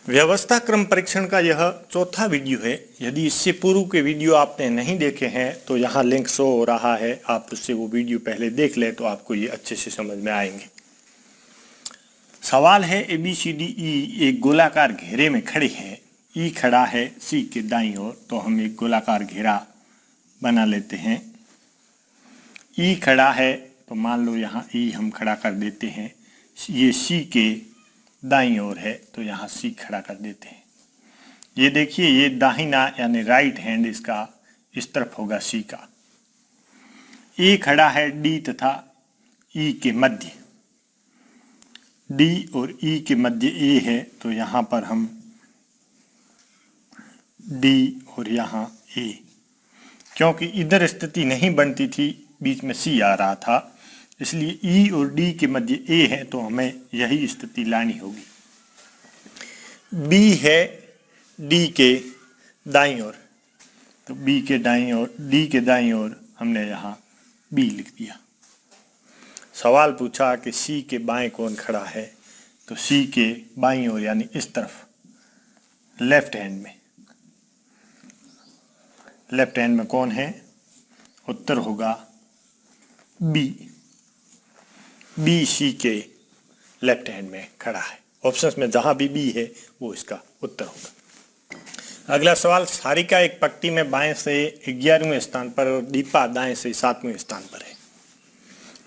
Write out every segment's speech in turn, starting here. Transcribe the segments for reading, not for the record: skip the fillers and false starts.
व्यवस्था क्रम परीक्षण का यह चौथा वीडियो है। यदि इससे पूर्व के वीडियो आपने नहीं देखे हैं तो यहाँ लिंक शो हो रहा है, आप उससे वो वीडियो पहले देख लें तो आपको ये अच्छे से समझ में आएंगे। सवाल है ABCDE एक गोलाकार घेरे में खड़े हैं। E खड़ा है C के दाईं ओर, तो हम एक गोलाकार घेरा बना लेते हैं। E खड़ा है तो मान लो यहाँ E हम खड़ा कर देते हैं। ये C के दाईं ओर है तो यहाँ C खड़ा कर देते हैं। ये देखिए, ये दाहिना यानी राइट हैंड इसका इस तरफ होगा C का। A खड़ा है D तथा E के मध्य। D और E के मध्य A है तो यहाँ पर हम D और यहाँ A, क्योंकि इधर स्थिति नहीं बनती थी, बीच में C आ रहा था, इसलिए E और D के मध्य A है तो हमें यही स्थिति लानी होगी। B है D के दाईं ओर, तो B के दाईं ओर, D के दाईं ओर हमने यहाँ B लिख दिया। सवाल पूछा कि C के बाएं कौन खड़ा है, तो C के बाईं ओर यानी इस तरफ लेफ्ट हैंड में कौन है? उत्तर होगा B। B C के लेफ्ट हैंड में खड़ा है। ऑप्शंस में जहां भी B है वो इसका उत्तर होगा। अगला सवाल, सारिका एक पंक्ति में बाएं से 11वें स्थान पर और दीपा दाएं से 7वें स्थान पर है।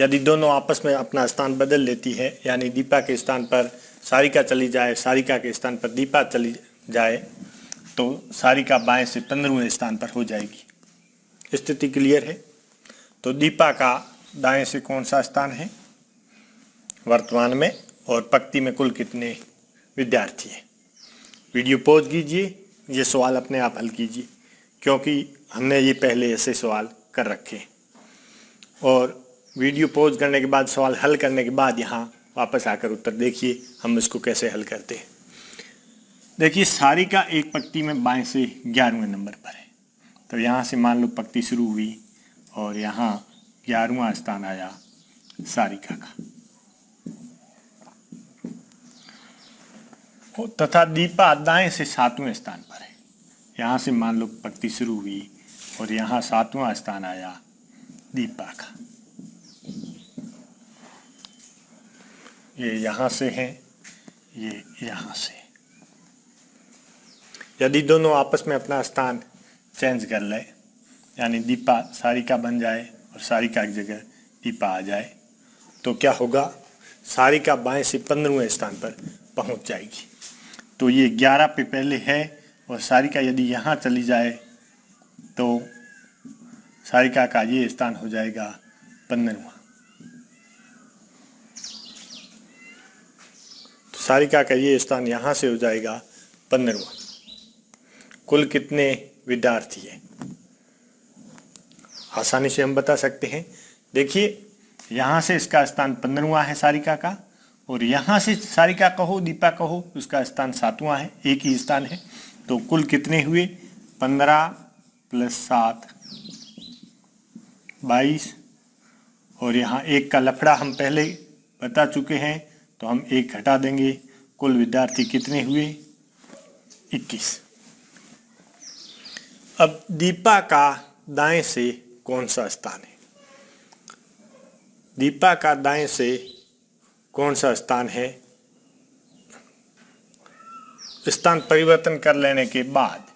यदि दोनों आपस में अपना स्थान बदल लेती है, यानी दीपा के स्थान पर सारिका चली जाए, सारिका के स्थान पर दीपा चली जाए, तो सारिका बाएं से 15वें स्थान पर हो जाएगी। स्थिति क्लियर है? तो दीपा का दाएं से कौन सा स्थान है वर्तमान में, और पंक्ति में कुल कितने विद्यार्थी हैं? वीडियो पॉज कीजिए, ये सवाल अपने आप हल कीजिए, क्योंकि हमने ये पहले ऐसे सवाल कर रखे हैं। और वीडियो पॉज करने के बाद, सवाल हल करने के बाद यहाँ वापस आकर उत्तर देखिए हम इसको कैसे हल करते हैं। देखिए, सारिका एक पंक्ति में बाएं से 11वें नंबर पर है, तो यहाँ से मान लो पंक्ति शुरू हुई और यहाँ 11वां स्थान आया सारिका का, तथा दीपा दाएं से 7वें स्थान पर है। यहाँ से मान लो पंक्ति शुरू हुई और यहाँ 7वां स्थान आया दीपा का। ये यहाँ से है, ये यहाँ से। यदि दोनों आपस में अपना स्थान चेंज कर ले, यानी दीपा सारिका बन जाए और सारिका की जगह दीपा आ जाए, तो क्या होगा? सारिका बाएं से 15वें स्थान पर पहुंच जाएगी। तो ये 11 पे पहले है, और सारिका यदि यहाँ चली जाए तो सारिका का ये स्थान हो जाएगा 15वां। तो सारिका का ये स्थान यहाँ से हो जाएगा 15वां। कुल कितने विद्यार्थी हैं? आसानी से हम बता सकते हैं। देखिए, यहाँ से इसका स्थान 15वां है सारिका का, और यहाँ से सारिका कहो दीपा कहो उसका स्थान 7वां है, एक ही स्थान है। तो कुल कितने हुए? 15 + 7 22, और यहाँ एक का लफड़ा हम पहले बता चुके हैं तो हम एक घटा देंगे। कुल विद्यार्थी कितने हुए? 21। अब दीपा का दाएं से कौन सा स्थान है? दीपा का दाएं से कौन सा स्थान है? स्थान परिवर्तन कर लेने के बाद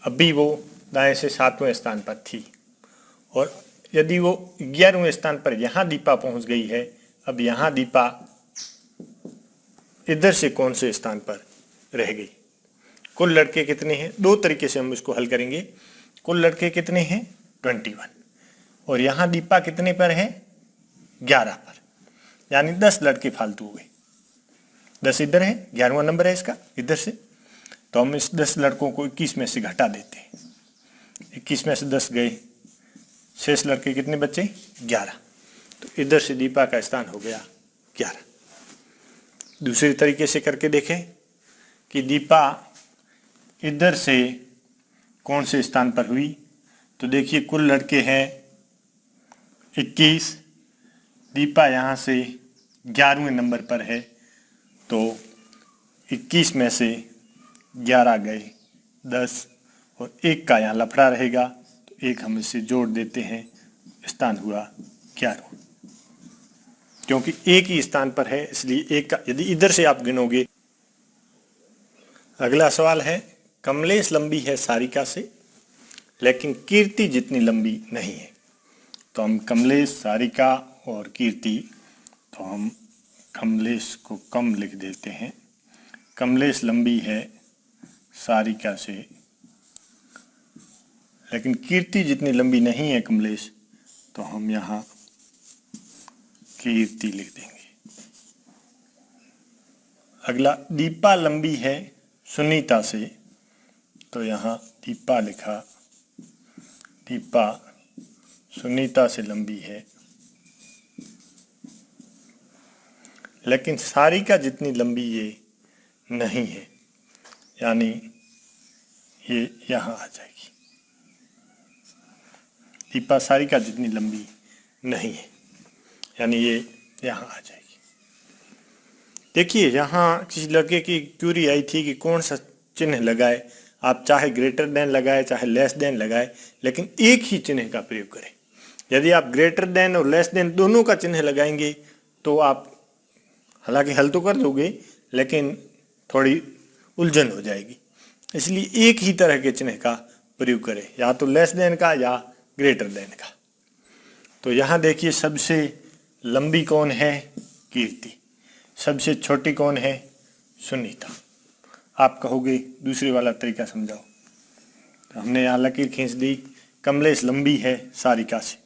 अभी वो दाएं से 7वें स्थान पर थी, और यदि वो 11वें स्थान पर यहाँ दीपा पहुंच गई है, अब यहाँ दीपा इधर से कौन से स्थान पर रह गई? कुल लड़के कितने हैं? दो तरीके से हम इसको हल करेंगे। कुल लड़के कितने हैं? 21, और यहाँ दीपा कितने पर है? 11 पर, यानी 10 लड़के फालतू हो गए। 10 इधर है, 11वां नंबर है इसका इधर से, तो हम इस 10 लड़कों को 21 में से घटा देते हैं। 21 में से 10 गए, शेष लड़के कितने बचे? 11। तो इधर से दीपा का स्थान हो गया 11। दूसरे तरीके से करके देखें कि दीपा इधर से कौन से स्थान पर हुई, तो देखिए कुल लड़के हैं 21, दीपा यहाँ से 11वें नंबर पर है, तो 21 में से 11 गए 10 और 1 का यहाँ लफड़ा रहेगा, तो 1 हम इससे जोड़ देते हैं, स्थान हुआ 11। क्योंकि एक ही स्थान पर है इसलिए 1 का, यदि इधर से आप गिनोगे। अगला सवाल है, कमलेश लंबी है सारिका से लेकिन कीर्ति जितनी लंबी नहीं है। तो हम कमलेश, सारिका और कीर्ति, तो हम कमलेश को कम लिख देते हैं। कमलेश लंबी है सारिका से लेकिन कीर्ति जितनी लंबी नहीं है कमलेश, तो हम यहाँ कीर्ति लिख देंगे। अगला, दीपा लंबी है सुनीता से, तो यहाँ दीपा लिखा, दीपा सुनीता से लंबी है लेकिन सारिका जितनी लंबी ये नहीं है, यानी ये यहाँ आ जाएगी। दीपा सारिका जितनी लंबी नहीं है, यानी ये यहाँ आ जाएगी। देखिए, यहाँ किसी लड़के की क्यूरी आई थी कि कौन सा चिन्ह लगाए। आप चाहे ग्रेटर देन लगाए चाहे लेस देन लगाए, लेकिन एक ही चिन्ह का प्रयोग करें। यदि आप ग्रेटर देन और लेस देन दोनों का चिन्ह लगाएंगे तो आप हालांकि हल तो कर दोगे लेकिन थोड़ी उलझन हो जाएगी। इसलिए एक ही तरह के चिन्ह का प्रयोग करें, या तो लेस देन का या ग्रेटर देन का। तो यहाँ देखिए, सबसे लंबी कौन है? कीर्ति। सबसे छोटी कौन है? सुनीता। आप कहोगे दूसरे वाला तरीका समझाओ। तो हमने यहाँ लकीर खींच दी, कमलेश लंबी है सारिका से,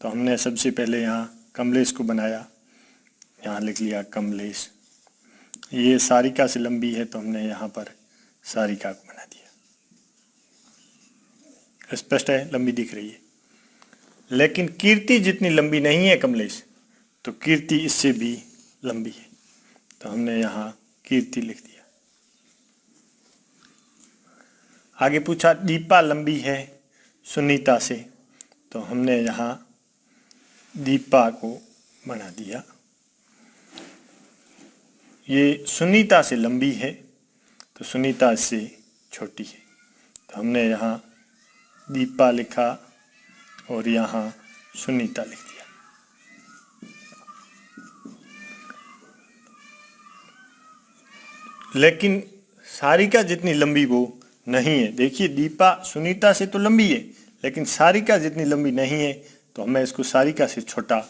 तो हमने सबसे पहले यहाँ कमलेश को बनाया, यहाँ लिख लिया कमलेश। ये सारिका से लंबी है तो हमने यहाँ पर सारिका को बना दिया। स्पष्ट है, लंबी दिख रही है। लेकिन कीर्ति जितनी लंबी नहीं है कमलेश, तो कीर्ति इससे भी लंबी है, तो हमने यहाँ कीर्ति लिख दिया। आगे पूछा, दीपा लंबी है सुनीता से, तो हमने यहाँ दीपा को बना दिया। ये सुनीता से लंबी है तो सुनीता इससे छोटी है, तो हमने यहाँ दीपा लिखा और यहाँ सुनीता लिख दिया। लेकिन सारिका जितनी लंबी वो नहीं है। देखिए, दीपा सुनीता से तो लंबी है लेकिन सारिका जितनी लंबी नहीं है, तो हमें इसको सारिका से छोटा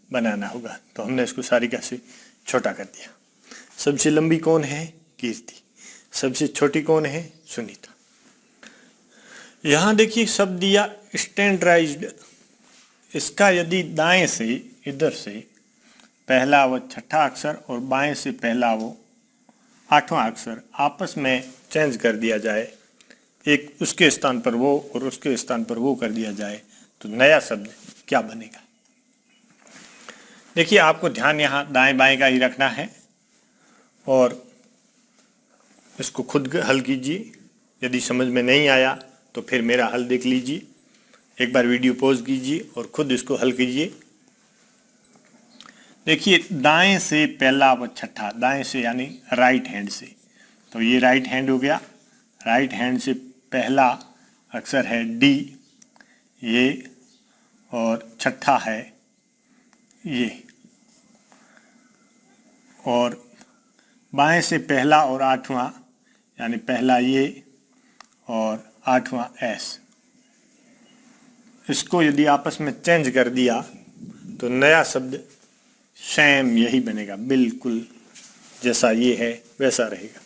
बनाना होगा, तो हमने इसको सारिका से छोटा कर दिया। सबसे लंबी कौन है? कीर्ति। सबसे छोटी कौन है? सुनीता। यहाँ देखिए शब्द दिया स्टैंडर्डाइज्ड। इसका यदि दाएं से, इधर से पहला व छठा अक्षर और बाएं से पहला वो आठवां अक्षर आपस में चेंज कर दिया जाए, एक उसके स्थान पर वो और उसके स्थान पर वो कर दिया जाए, तो नया शब्द क्या बनेगा? देखिए, आपको ध्यान यहाँ दाएं बाएं का ही रखना है और इसको खुद हल कीजिए। यदि समझ में नहीं आया तो फिर मेरा हल देख लीजिए। एक बार वीडियो पॉज कीजिए और खुद इसको हल कीजिए। देखिए, दाएं से पहला व छठा, दाएं से यानी राइट हैंड से, तो ये राइट हैंड हो गया। राइट हैंड से पहला अक्षर है डी, ये, और छठा है ये। और बाएं से पहला और आठवां, यानी पहला ये और आठवां एस। इसको यदि आपस में चेंज कर दिया तो नया शब्द सेम यही बनेगा, बिल्कुल जैसा ये है वैसा रहेगा।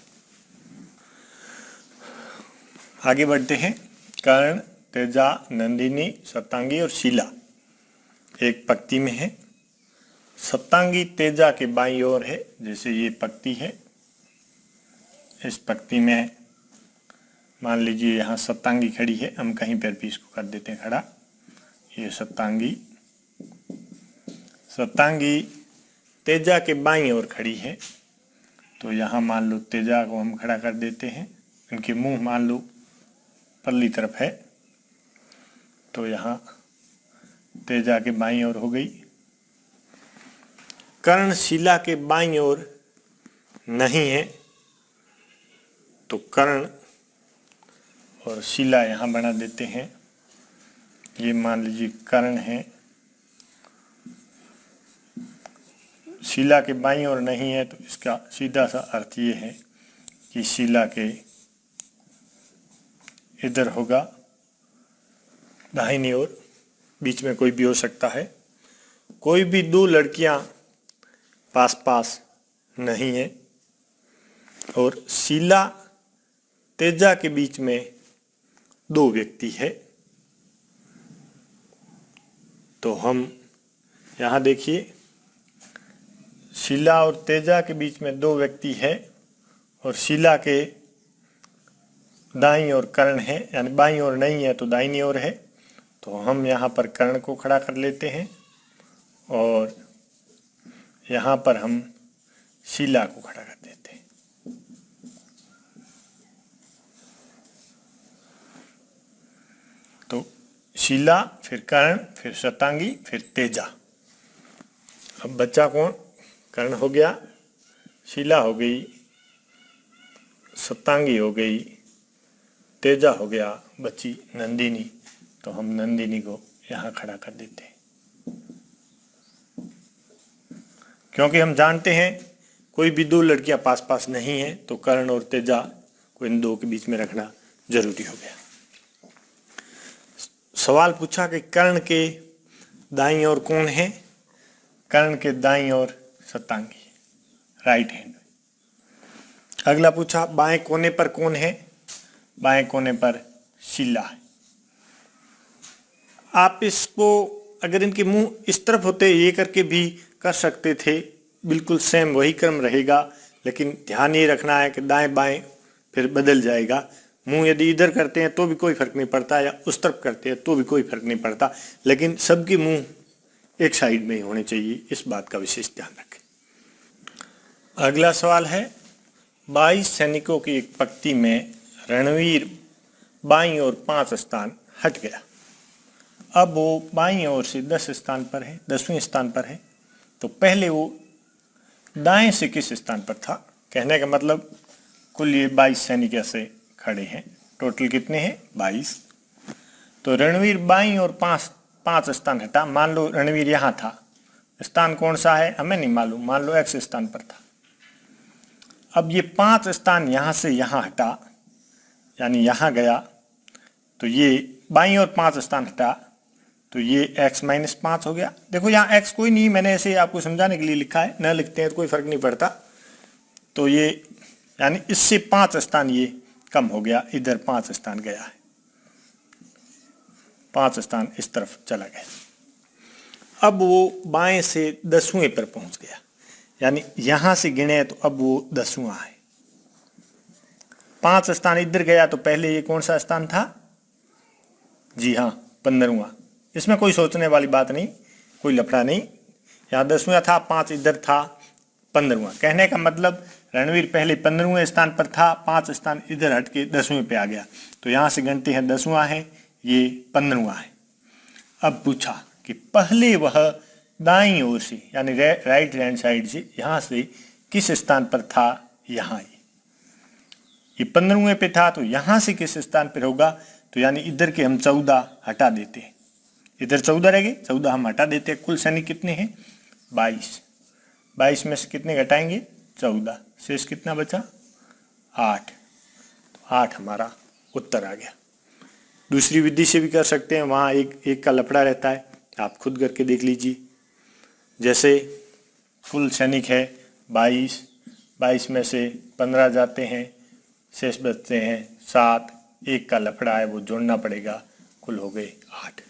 आगे बढ़ते हैं। कर्ण, तेजा, नंदिनी, सप्तांगी और शीला एक पंक्ति में है। सप्तांगी तेजा के बाईं ओर है, जैसे ये पंक्ति है। इस पंक्ति में मान लीजिए यहाँ सप्तांगी खड़ी है, हम कहीं पर भी इसको कर देते हैं खड़ा। ये सप्तांगी, सप्तांगी तेजा के बाईं ओर खड़ी है, तो यहाँ मान लो तेजा को हम खड़ा कर देते हैं। इनके मुंह मान लो परली तरफ है, तो यहाँ तेजा के बाईं ओर हो गई। कर्ण शीला के बाईं ओर नहीं है, तो कर्ण और शिला यहाँ बना देते हैं। ये मान लीजिए कर्ण है, शिला के बाईं ओर नहीं है, तो इसका सीधा सा अर्थ ये है कि शिला के इधर होगा दाहिनी ओर, बीच में कोई भी हो सकता है। कोई भी दो लड़कियां पास पास नहीं है और शिला तेजा के बीच में दो व्यक्ति है। तो हम यहाँ देखिए, शिला और तेजा के बीच में दो व्यक्ति है और शिला के दाईं ओर कर्ण है, यानी बाईं ओर नहीं है तो दाहिनी ओर है। तो हम यहाँ पर कर्ण को खड़ा कर लेते हैं और यहाँ पर हम शिला को खड़ा कर देते हैं। तो शिला, फिर कर्ण, फिर शतांगी, फिर तेजा। अब बच्चा कौन? कर्ण हो गया, शिला हो गई, शतांगी हो गई, तेजा हो गया, बची नंदिनी। तो हम नंदिनी को यहाँ खड़ा कर देते हैं, क्योंकि हम जानते हैं कोई भी दो लड़कियां पास पास नहीं है तो कर्ण और तेजा को इन दो के बीच में रखना जरूरी हो गया। सवाल पूछा कि कर्ण के दाईं ओर कौन है? कर्ण के दाईं ओर शतांगी, राइट हैंड। अगला पूछा बाएं कोने पर कौन है? बाएं कोने पर शिला है। आप इसको अगर इनके मुंह इस तरफ होते ये करके भी कर सकते थे, बिल्कुल सेम वही क्रम रहेगा, लेकिन ध्यान ये रखना है कि दाएं बाएं फिर बदल जाएगा। मुंह यदि इधर करते हैं तो भी कोई फर्क नहीं पड़ता, या उस तरफ करते हैं तो भी कोई फर्क नहीं पड़ता, लेकिन सबके मुंह एक साइड में ही होने चाहिए, इस बात का विशेष ध्यान रखें। अगला सवाल है 22 सैनिकों की एक पंक्ति में रणवीर बाईं ओर 5 स्थान हट गया। अब वो बाईं ओर से 10 स्थान पर है, 10वें स्थान पर है। तो पहले वो दाएं से किस स्थान पर था? कहने का मतलब कुल ये 22 सैनिक ऐसे खड़े हैं, टोटल कितने हैं? 22। तो रणवीर बाईं ओर 5 स्थान हटा। मान लो रणवीर यहाँ था, स्थान कौन सा है हमें नहीं मालूम, मान लो X स्थान पर था। अब ये 5 स्थान यहाँ से यहाँ हटा, यानी यहाँ गया, तो ये बाईं ओर 5 स्थान हटा, तो ये x - 5 हो गया। देखो यहाँ x कोई नहीं, मैंने ऐसे आपको समझाने के लिए लिखा है, न लिखते हैं तो कोई फर्क नहीं पड़ता। तो ये यानी इससे 5 स्थान ये कम हो गया, इधर 5 स्थान गया है, 5 स्थान इस तरफ चला गया। अब वो बाएं से 10वें पर पहुंच गया, यानी यहां से गिने तो अब वो 10वां है। 5 स्थान इधर गया तो पहले ये कौन सा स्थान था? जी हाँ, 15वां। इसमें कोई सोचने वाली बात नहीं, कोई लफड़ा नहीं। यहाँ 10वां था, 5 इधर था, 15वां। कहने का मतलब रणवीर पहले 15वें स्थान पर था, 5 स्थान इधर हट के 10वें पे आ गया। तो यहाँ से गिनते हैं 10वां है, ये 15वां है। अब पूछा कि पहले वह दाईं ओर से यानी राइट हैंड साइड से यहाँ से किस स्थान पर था? यहाँ ये 15वें पे था, तो यहाँ से किस स्थान पर होगा? तो यानी इधर के हम 14 हटा देते हैं, इधर 14 रह गए, 14 हम हटा देते हैं। कुल सैनिक कितने हैं? 22। 22 में से कितने घटाएंगे? 14, शेष कितना बचा? 8। तो 8 हमारा उत्तर आ गया। दूसरी विधि से भी कर सकते हैं, वहाँ एक का लफड़ा रहता है, आप खुद करके देख लीजिए। जैसे कुल सैनिक है 22, 22 में से 15 जाते हैं, शेष बचते हैं 7, एक का लफड़ा है वो जोड़ना पड़ेगा, कुल हो गए 8।